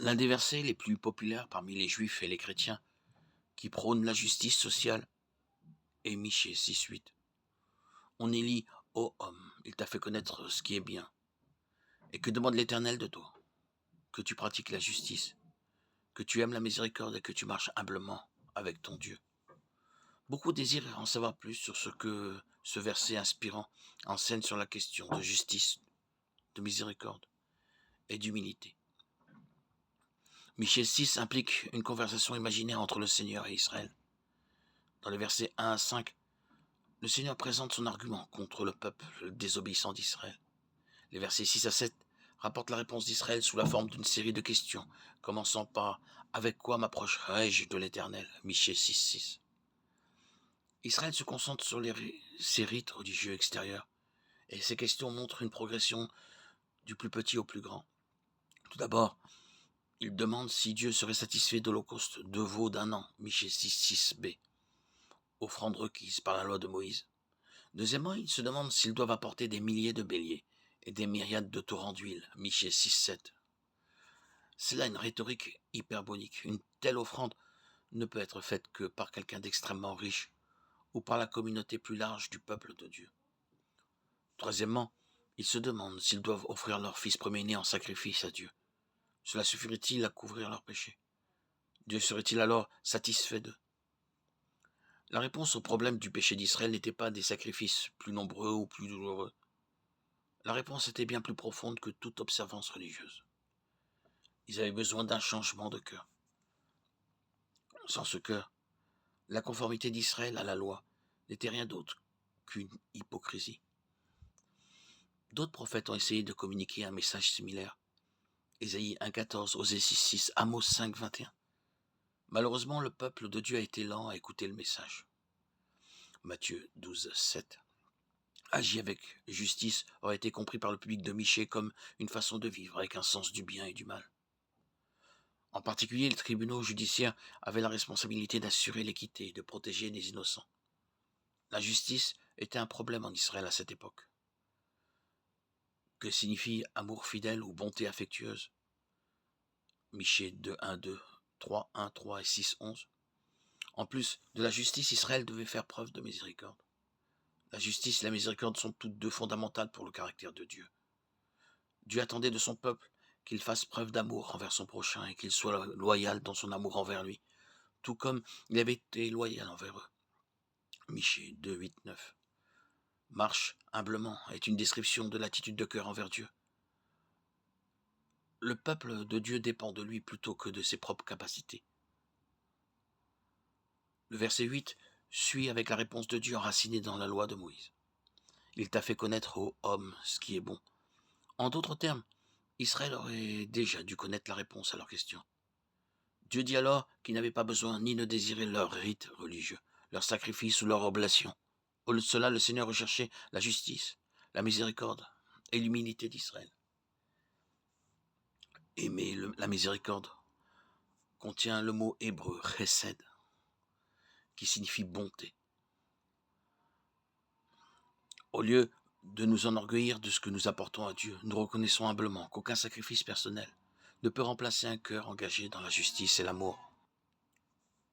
L'un des versets les plus populaires parmi les juifs et les chrétiens qui prônent la justice sociale est Michée 6,8. On y lit: Ô homme, il t'a fait connaître ce qui est bien. Et que demande l'Éternel de toi? Que tu pratiques la justice, que tu aimes la miséricorde et que tu marches humblement avec ton Dieu. Beaucoup désirent en savoir plus sur ce que ce verset inspirant enseigne sur la question de justice, de miséricorde et d'humilité. Michée 6 implique une conversation imaginaire entre le Seigneur et Israël. Dans les versets 1 à 5, le Seigneur présente son argument contre le peuple désobéissant d'Israël. Les versets 6 à 7 rapportent la réponse d'Israël sous la forme d'une série de questions, commençant par Avec quoi m'approcherai-je de l'Éternel? Michée 6,6. Israël se concentre sur ses rites religieux extérieurs, et ces questions montrent une progression du plus petit au plus grand. Tout d'abord, il demande si Dieu serait satisfait d'holocauste de veaux d'un an, Michée 6,6b, offrande requise par la loi de Moïse. Deuxièmement, il se demande s'ils doivent apporter des milliers de béliers et des myriades de torrents d'huile, Michée 6,7. C'est là une rhétorique hyperbolique. Une telle offrande ne peut être faite que par quelqu'un d'extrêmement riche ou par la communauté plus large du peuple de Dieu. Troisièmement, ils se demandent s'ils doivent offrir leur fils premier-né en sacrifice à Dieu. Cela suffirait-il à couvrir leurs péchés? Dieu serait-il alors satisfait d'eux? La réponse au problème du péché d'Israël n'était pas des sacrifices plus nombreux ou plus douloureux. La réponse était bien plus profonde que toute observance religieuse. Ils avaient besoin d'un changement de cœur. Sans ce cœur, la conformité d'Israël à la loi n'était rien d'autre qu'une hypocrisie. D'autres prophètes ont essayé de communiquer un message similaire. Ésaïe 1,14, Osée 6,6, Amos 5,21. Malheureusement, le peuple de Dieu a été lent à écouter le message. Matthieu 12,7. Agir avec justice aurait été compris par le public de Michée comme une façon de vivre avec un sens du bien et du mal. En particulier, les tribunaux judiciaires avaient la responsabilité d'assurer l'équité et de protéger les innocents. La justice était un problème en Israël à cette époque. Que signifie amour fidèle ou bonté affectueuse? Michée 2,1,2, 3,1,3 et 6,11. En plus de la justice, Israël devait faire preuve de miséricorde. La justice et la miséricorde sont toutes deux fondamentales pour le caractère de Dieu. Dieu attendait de son peuple qu'il fasse preuve d'amour envers son prochain et qu'il soit loyal dans son amour envers lui, tout comme il avait été loyal envers eux. Michée 2, 8, 9. Marche humblement est une description de l'attitude de cœur envers Dieu. Le peuple de Dieu dépend de lui plutôt que de ses propres capacités. Le verset 8 suit avec la réponse de Dieu enracinée dans la loi de Moïse. Il t'a fait connaître, ô homme, ce qui est bon. En d'autres termes, Israël aurait déjà dû connaître la réponse à leur question. Dieu dit alors qu'ils n'avaient pas besoin ni ne désirer leur rite religieux, leur sacrifice ou leur oblation. Au lieu de cela, le Seigneur recherchait la justice, la miséricorde et l'humilité d'Israël. Aimer la miséricorde contient le mot hébreu chesed, qui signifie bonté. Au lieu de nous enorgueillir de ce que nous apportons à Dieu, nous reconnaissons humblement qu'aucun sacrifice personnel ne peut remplacer un cœur engagé dans la justice et l'amour.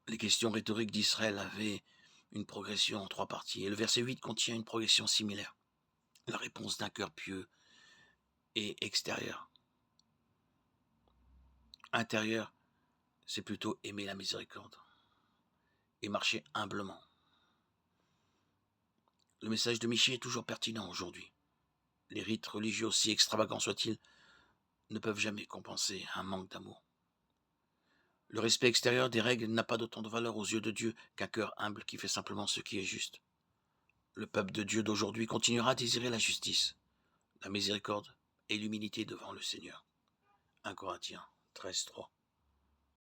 Les questions rhétoriques d'Israël avaient une progression en 3 parties, et le verset 8 contient une progression similaire. La réponse d'un cœur pieux et extérieur. Intérieur, c'est plutôt aimer la miséricorde et marcher humblement. Le message de Michée est toujours pertinent aujourd'hui. Les rites religieux, aussi extravagants soient-ils, ne peuvent jamais compenser un manque d'amour. Le respect extérieur des règles n'a pas d'autant de valeur aux yeux de Dieu qu'un cœur humble qui fait simplement ce qui est juste. Le peuple de Dieu d'aujourd'hui continuera à désirer la justice, la miséricorde et l'humilité devant le Seigneur. 1 Corinthiens 13, 3.